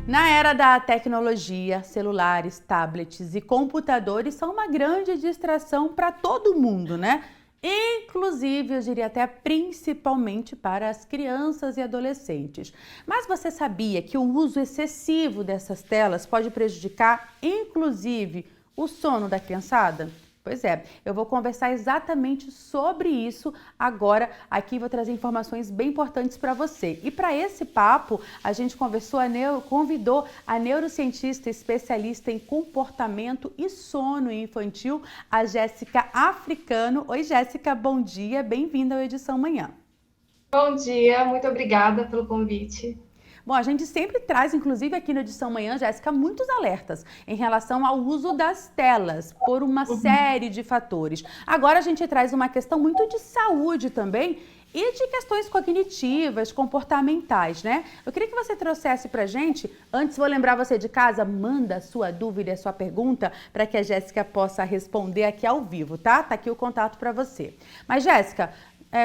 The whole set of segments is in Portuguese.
Na era da tecnologia, celulares, tablets e computadores são uma grande distração para todo mundo, né? Inclusive, eu diria até principalmente para as crianças e adolescentes. Mas você sabia que o uso excessivo dessas telas pode prejudicar, inclusive, o sono da criançada? Pois é, eu vou conversar exatamente sobre isso agora. Aqui vou trazer informações bem importantes para você. E para esse papo, a gente convidou a neurocientista especialista em comportamento e sono infantil, a Jéssica Africano. Oi, Jéssica, bom dia, bem-vinda ao Edição Manhã. Bom dia, muito obrigada pelo convite. Bom, a gente sempre traz, inclusive aqui no Edição Manhã, Jéssica, muitos alertas em relação ao uso das telas por uma série de fatores. Agora a gente traz uma questão muito de saúde também e de questões cognitivas, comportamentais, né? Eu queria que você trouxesse pra gente, antes vou lembrar você de casa, manda a sua dúvida, a sua pergunta, para que a Jéssica possa responder aqui ao vivo, tá? Tá aqui o contato para você. Mas, Jéssica,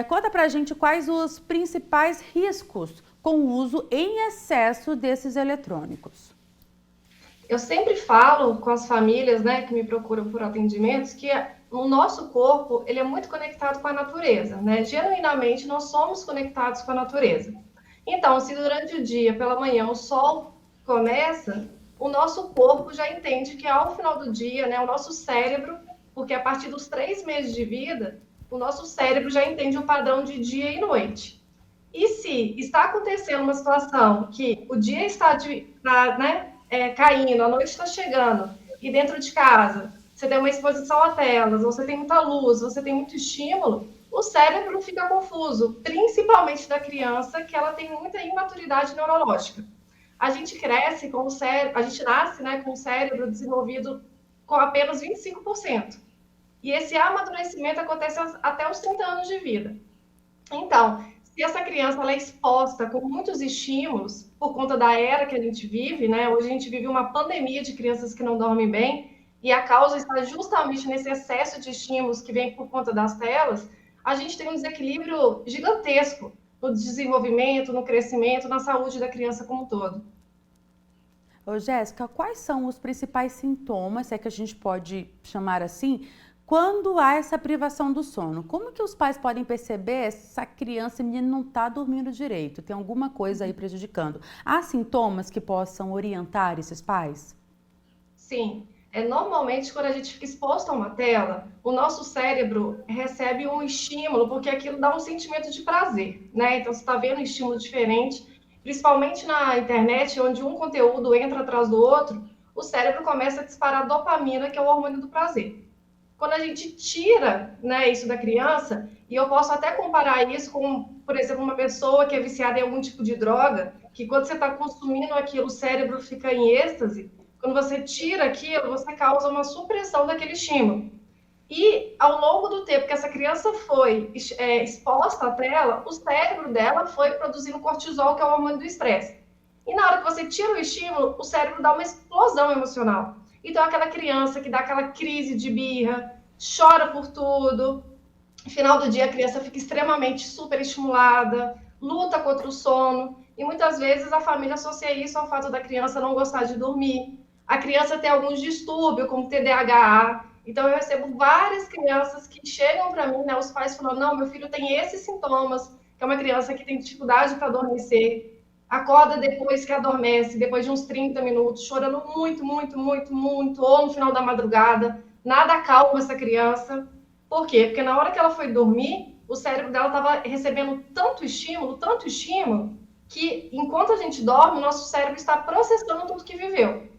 conta pra gente quais os principais riscos com o uso em excesso desses eletrônicos. Eu sempre falo com as famílias, né, que me procuram por atendimentos, que o nosso corpo, ele é muito conectado com a natureza, né? Genuinamente, nós somos conectados com a natureza. Então, se durante o dia, pela manhã, o sol começa, o nosso corpo já entende que ao final do dia, né, o nosso cérebro, porque a partir dos 3 meses de vida, o nosso cérebro já entende o padrão de dia e noite. E se está acontecendo uma situação que o dia está caindo, a noite está chegando, e dentro de casa você tem uma exposição a telas, você tem muita luz, você tem muito estímulo, o cérebro fica confuso, principalmente da criança, que ela tem muita imaturidade neurológica. A gente cresce com o cérebro, a gente nasce, né, com o cérebro desenvolvido com apenas 25%. E esse amadurecimento acontece até os 30 anos de vida. Então, se essa criança ela é exposta com muitos estímulos por conta da era que a gente vive, né? Hoje a gente vive uma pandemia de crianças que não dormem bem e a causa está justamente nesse excesso de estímulos que vem por conta das telas. A gente tem um desequilíbrio gigantesco no desenvolvimento, no crescimento, na saúde da criança como um todo. Ô, Jéssica, quais são os principais sintomas, se é que a gente pode chamar assim, quando há essa privação do sono? Como que os pais podem perceber se essa criança, menino, não está dormindo direito? Tem alguma coisa aí prejudicando? Há sintomas que possam orientar esses pais? Sim, normalmente quando a gente fica exposto a uma tela, o nosso cérebro recebe um estímulo, porque aquilo dá um sentimento de prazer, né? Então você está vendo um estímulo diferente, principalmente na internet, onde um conteúdo entra atrás do outro, o cérebro começa a disparar dopamina, que é o hormônio do prazer. Quando a gente tira, né, isso da criança, e eu posso até comparar isso com, por exemplo, uma pessoa que é viciada em algum tipo de droga, que quando você está consumindo aquilo, o cérebro fica em êxtase. Quando você tira aquilo, você causa uma supressão daquele estímulo. E ao longo do tempo que essa criança foi exposta à tela, o cérebro dela foi produzindo cortisol, que é o hormônio do estresse. E na hora que você tira o estímulo, o cérebro dá uma explosão emocional. Então, aquela criança que dá aquela crise de birra, chora por tudo, no final do dia a criança fica extremamente super estimulada, luta contra o sono, e muitas vezes a família associa isso ao fato da criança não gostar de dormir, a criança tem alguns distúrbios, como TDAH. Então, eu recebo várias crianças que chegam para mim, né, os pais falando, não, meu filho tem esses sintomas, que é uma criança que tem dificuldade para adormecer, acorda depois que adormece, depois de uns 30 minutos, chorando muito, muito, muito, muito, ou no final da madrugada, nada acalma essa criança. Por quê? Porque na hora que ela foi dormir, o cérebro dela estava recebendo tanto estímulo, que enquanto a gente dorme, o nosso cérebro está processando tudo que viveu.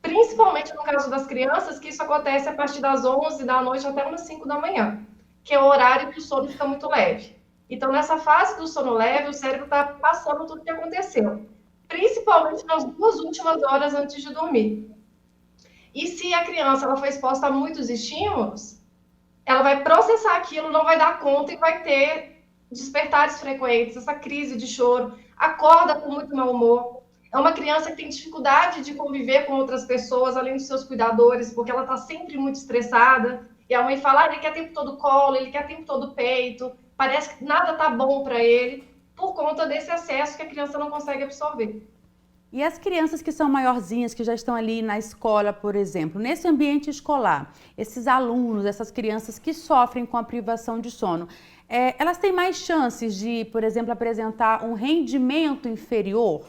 Principalmente no caso das crianças, que isso acontece a partir das 11 da noite até umas 5 da manhã, que é o horário que o sono fica muito leve. Então, nessa fase do sono leve, o cérebro está passando tudo o que aconteceu, principalmente nas 2 últimas horas antes de dormir. E se a criança ela foi exposta a muitos estímulos, ela vai processar aquilo, não vai dar conta e vai ter despertares frequentes, essa crise de choro, acorda com muito mau humor. É uma criança que tem dificuldade de conviver com outras pessoas, além dos seus cuidadores, porque ela está sempre muito estressada. E a mãe fala, ele quer o tempo todo colo, ele quer o tempo todo peito, parece que nada está bom para ele, por conta desse excesso que a criança não consegue absorver. E as crianças que são maiorzinhas, que já estão ali na escola, por exemplo, nesse ambiente escolar, esses alunos, essas crianças que sofrem com a privação de sono, elas têm mais chances de, por exemplo, apresentar um rendimento inferior?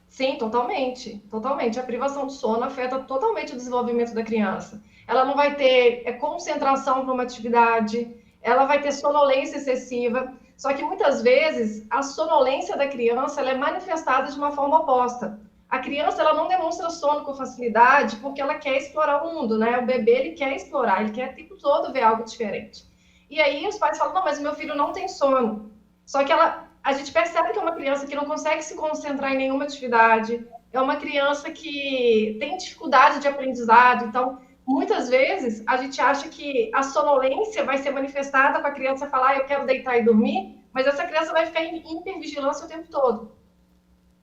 Sim, totalmente, totalmente. A privação de sono afeta totalmente o desenvolvimento da criança. Ela não vai ter concentração para uma atividade, ela vai ter sonolência excessiva. Só que muitas vezes a sonolência da criança ela é manifestada de uma forma oposta. A criança ela não demonstra sono com facilidade porque ela quer explorar o mundo, né? O bebê ele quer explorar, ele quer o tempo todo ver algo diferente. E aí os pais falam, não, mas o meu filho não tem sono. Só que a gente percebe que é uma criança que não consegue se concentrar em nenhuma atividade, é uma criança que tem dificuldade de aprendizado. Então, muitas vezes, a gente acha que a sonolência vai ser manifestada com a criança falar, eu quero deitar e dormir, mas essa criança vai ficar em hipervigilância o tempo todo.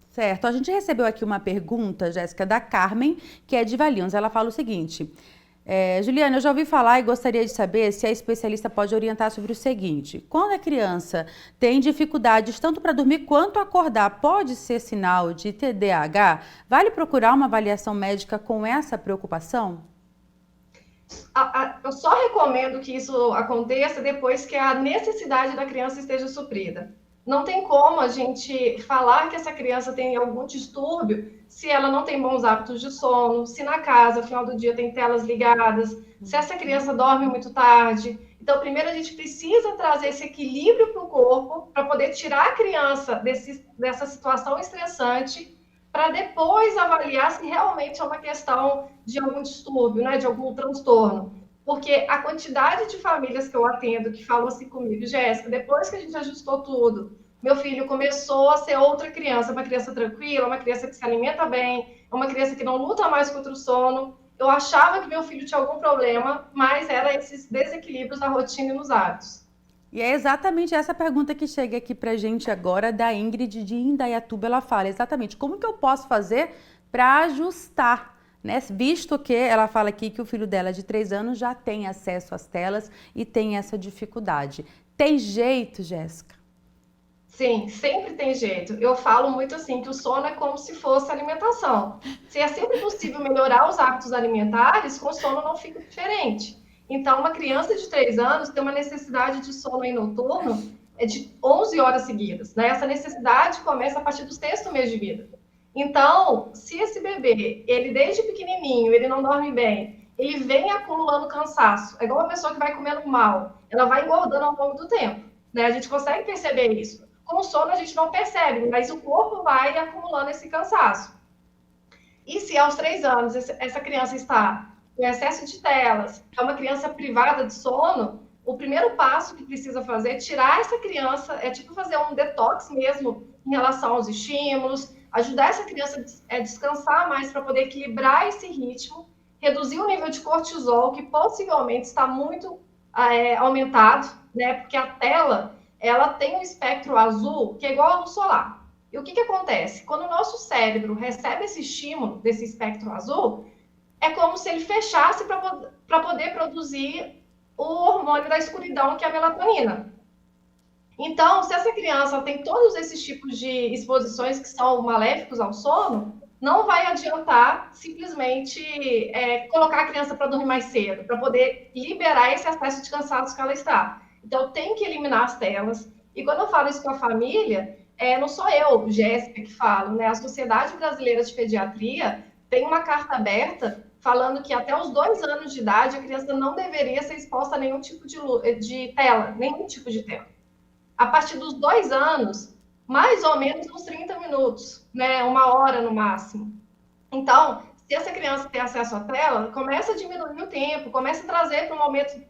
Certo. A gente recebeu aqui uma pergunta, Jéssica, da Carmen, que é de Valinhos. Ela fala o seguinte: Juliana, eu já ouvi falar e gostaria de saber se a especialista pode orientar sobre o seguinte: quando a criança tem dificuldades tanto para dormir quanto acordar, pode ser sinal de TDAH? Vale procurar uma avaliação médica com essa preocupação? Eu só recomendo que isso aconteça depois que a necessidade da criança esteja suprida. Não tem como a gente falar que essa criança tem algum distúrbio se ela não tem bons hábitos de sono, se na casa, ao final do dia, tem telas ligadas, se essa criança dorme muito tarde. Então, primeiro a gente precisa trazer esse equilíbrio para o corpo, para poder tirar a criança dessa situação estressante, para depois avaliar se realmente é uma questão de algum distúrbio, né, de algum transtorno. Porque a quantidade de famílias que eu atendo que falam assim comigo, Jéssica, depois que a gente ajustou tudo, meu filho começou a ser outra criança, uma criança tranquila, uma criança que se alimenta bem, uma criança que não luta mais contra o sono. Eu achava que meu filho tinha algum problema, mas era esses desequilíbrios na rotina e nos hábitos. E é exatamente essa pergunta que chega aqui pra gente agora, da Ingrid de Indaiatuba. Ela fala exatamente como que eu posso fazer para ajustar, né? Visto que ela fala aqui que o filho dela de 3 anos já tem acesso às telas e tem essa dificuldade. Tem jeito, Jéssica? Sim, sempre tem jeito. Eu falo muito assim que o sono é como se fosse alimentação. Se é sempre possível melhorar os hábitos alimentares, com o sono não fica diferente. Então, uma criança de 3 anos tem uma necessidade de sono aí noturno de 11 horas seguidas, né? Essa necessidade começa a partir do 6º mês de vida. Então, se esse bebê, ele desde pequenininho, ele não dorme bem, ele vem acumulando cansaço, é igual uma pessoa que vai comendo mal, ela vai engordando ao longo do tempo, né? A gente consegue perceber isso. Com o sono a gente não percebe, mas o corpo vai acumulando esse cansaço. E se aos 3 anos essa criança está com excesso de telas, é uma criança privada de sono, o primeiro passo que precisa fazer é tirar essa criança, é tipo fazer um detox mesmo em relação aos estímulos, ajudar essa criança a descansar mais para poder equilibrar esse ritmo, reduzir o nível de cortisol, que possivelmente está muito aumentado, né? Porque a tela ela tem um espectro azul que é igual à luz solar. E o que acontece? Quando o nosso cérebro recebe esse estímulo desse espectro azul, é como se ele fechasse para poder produzir o hormônio da escuridão, que é a melatonina. Então, se essa criança tem todos esses tipos de exposições que são maléficos ao sono, não vai adiantar simplesmente colocar a criança para dormir mais cedo, para poder liberar esse excesso de cansaço que ela está. Então, tem que eliminar as telas. E quando eu falo isso com a família, não sou eu, Jéssica, que falo, né? A Sociedade Brasileira de Pediatria tem uma carta aberta falando que até os 2 anos de idade a criança não deveria ser exposta a nenhum tipo de tela, nenhum tipo de tela. A partir dos 2 anos, mais ou menos uns 30 minutos, né? 1 hora no máximo. Então, se essa criança tem acesso à tela, começa a diminuir o tempo, começa a trazer para um momento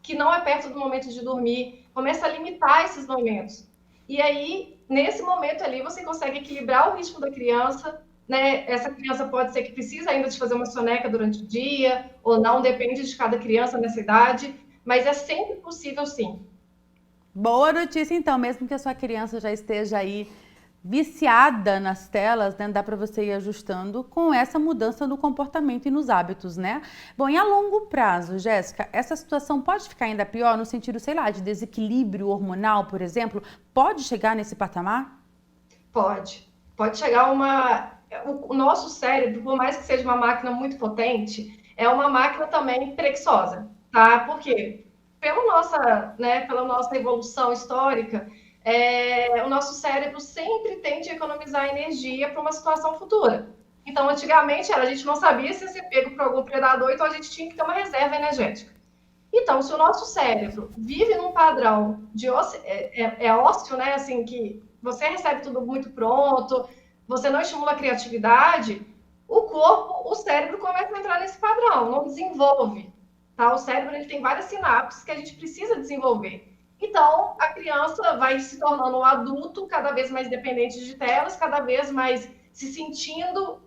que não é perto do momento de dormir, começa a limitar esses momentos. E aí, nesse momento ali, você consegue equilibrar o ritmo da criança, né? Essa criança pode ser que precise ainda de fazer uma soneca durante o dia, ou não, depende de cada criança nessa idade, mas é sempre possível sim. Boa notícia, então, mesmo que a sua criança já esteja aí viciada nas telas, né? Dá para você ir ajustando com essa mudança no comportamento e nos hábitos, né? Bom, e a longo prazo, Jéssica, essa situação pode ficar ainda pior no sentido, sei lá, de desequilíbrio hormonal, por exemplo? Pode chegar nesse patamar? Pode. Pode chegar uma. O nosso cérebro, por mais que seja uma máquina muito potente, é uma máquina também preguiçosa, tá? Por quê? Pela nossa evolução histórica, o nosso cérebro sempre tende a economizar energia para uma situação futura. Então, antigamente, a gente não sabia se ia ser pego por algum predador, então a gente tinha que ter uma reserva energética. Então, se o nosso cérebro vive num padrão de ócio, ócio, né? Assim, que você recebe tudo muito pronto, você não estimula a criatividade, o cérebro começa a entrar nesse padrão, não desenvolve. Tá? O cérebro ele tem várias sinapses que a gente precisa desenvolver. Então, a criança vai se tornando um adulto cada vez mais dependente de telas, cada vez mais se sentindo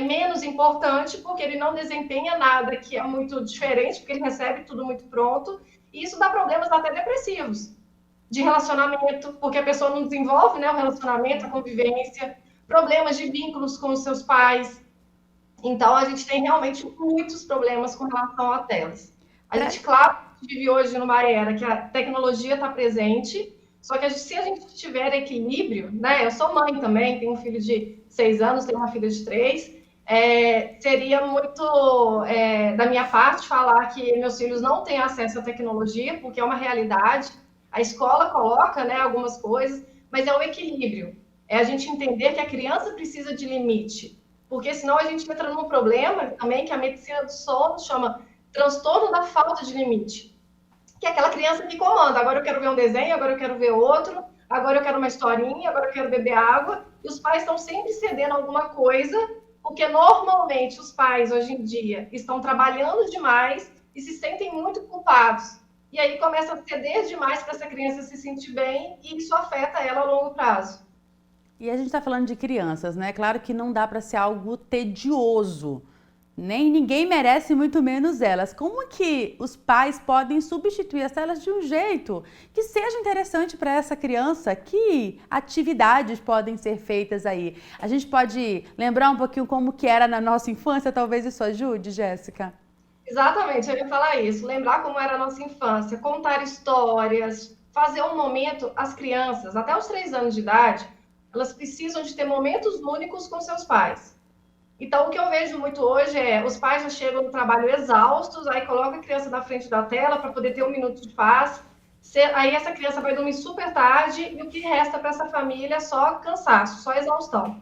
menos importante, porque ele não desempenha nada que é muito diferente, porque ele recebe tudo muito pronto, e isso dá problemas até depressivos, de relacionamento, porque a pessoa não desenvolve, né, o relacionamento, a convivência, problemas de vínculos com os seus pais. Então, a gente tem realmente muitos problemas com relação a telas. A gente, claro, vive hoje numa era que a tecnologia está presente, só que se a gente tiver equilíbrio, né? Eu sou mãe também, tenho um filho de 6 anos, tenho uma filha de 3, seria muito da minha parte falar que meus filhos não têm acesso à tecnologia, porque é uma realidade. A escola coloca, né, algumas coisas, mas é o equilíbrio. É a gente entender que a criança precisa de limite, porque senão a gente entra num problema também que a medicina do sono chama transtorno da falta de limite, que é aquela criança que comanda, agora eu quero ver um desenho, agora eu quero ver outro, agora eu quero uma historinha, agora eu quero beber água, e os pais estão sempre cedendo alguma coisa, porque normalmente os pais hoje em dia estão trabalhando demais e se sentem muito culpados. E aí começa a ceder demais para essa criança se sentir bem e isso afeta ela a longo prazo. E a gente está falando de crianças, né? Claro que não dá para ser algo tedioso. Nem ninguém merece, muito menos elas. Como que os pais podem substituir as telas de um jeito que seja interessante para essa criança? Que atividades podem ser feitas aí? A gente pode lembrar um pouquinho como que era na nossa infância? Talvez isso ajude, Jéssica? Exatamente, eu ia falar isso. Lembrar como era a nossa infância, contar histórias, fazer um momento. As crianças, até os 3 anos de idade, elas precisam de ter momentos únicos com seus pais. Então, o que eu vejo muito hoje os pais já chegam no trabalho exaustos, aí coloca a criança na frente da tela para poder ter um minuto de paz. Aí essa criança vai dormir super tarde e o que resta para essa família é só cansaço, só exaustão.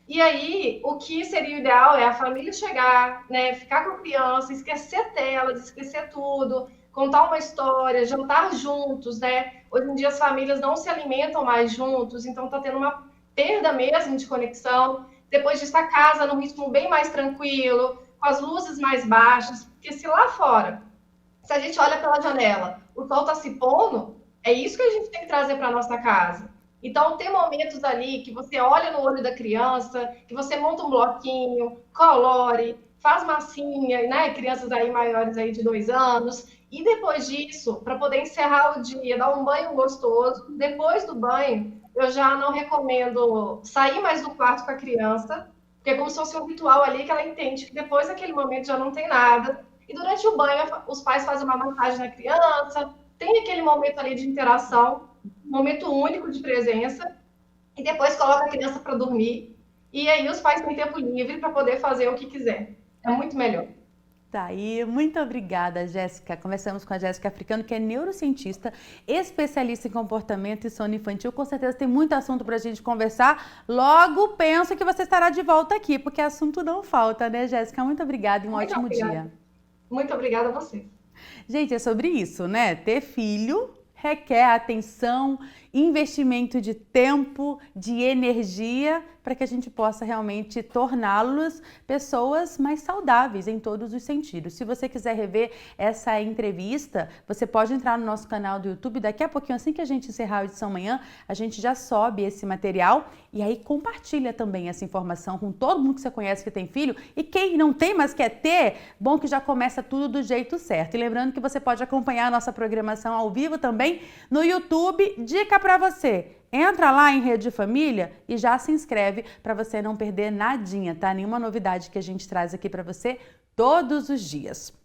E aí, o que seria o ideal é a família chegar, né, ficar com a criança, esquecer telas, esquecer tudo, contar uma história, jantar juntos, né? Hoje em dia as famílias não se alimentam mais juntos, então está tendo uma perda mesmo de conexão. Depois disso, a casa num ritmo bem mais tranquilo, com as luzes mais baixas, porque se lá fora, se a gente olha pela janela, o sol está se pondo, é isso que a gente tem que trazer para a nossa casa. Então, tem momentos ali que você olha no olho da criança, que você monta um bloquinho, colore, faz massinha, né? Crianças aí maiores aí de 2 anos. E depois disso, para poder encerrar o dia, dar um banho gostoso. Depois do banho, eu já não recomendo sair mais do quarto com a criança, porque é como se fosse um ritual ali que ela entende que depois daquele momento já não tem nada. E durante o banho, os pais fazem uma massagem na criança, tem aquele momento ali de interação, um momento único de presença, e depois coloca a criança para dormir, e aí os pais têm tempo livre para poder fazer o que quiser. É muito melhor. Tá aí, muito obrigada, Jéssica. Conversamos com a Jéssica Africano, que é neurocientista, especialista em comportamento e sono infantil. Com certeza tem muito assunto para a gente conversar. Logo, penso que você estará de volta aqui, porque assunto não falta, né, Jéssica? Muito obrigada e um ótimo dia. Muito obrigada a você. Gente, é sobre isso, né? Ter filho requer atenção, investimento de tempo, de energia, para que a gente possa realmente torná-los pessoas mais saudáveis em todos os sentidos. Se você quiser rever essa entrevista, você pode entrar no nosso canal do YouTube. Daqui a pouquinho, assim que a gente encerrar a edição amanhã, a gente já sobe esse material e aí compartilha também essa informação com todo mundo que você conhece que tem filho. E quem não tem, mas quer ter, bom que já começa tudo do jeito certo. E lembrando que você pode acompanhar a nossa programação ao vivo também no YouTube. Dica para você: entra lá em Rede Família e já se inscreve para você não perder nadinha, tá? Nenhuma novidade que a gente traz aqui para você todos os dias.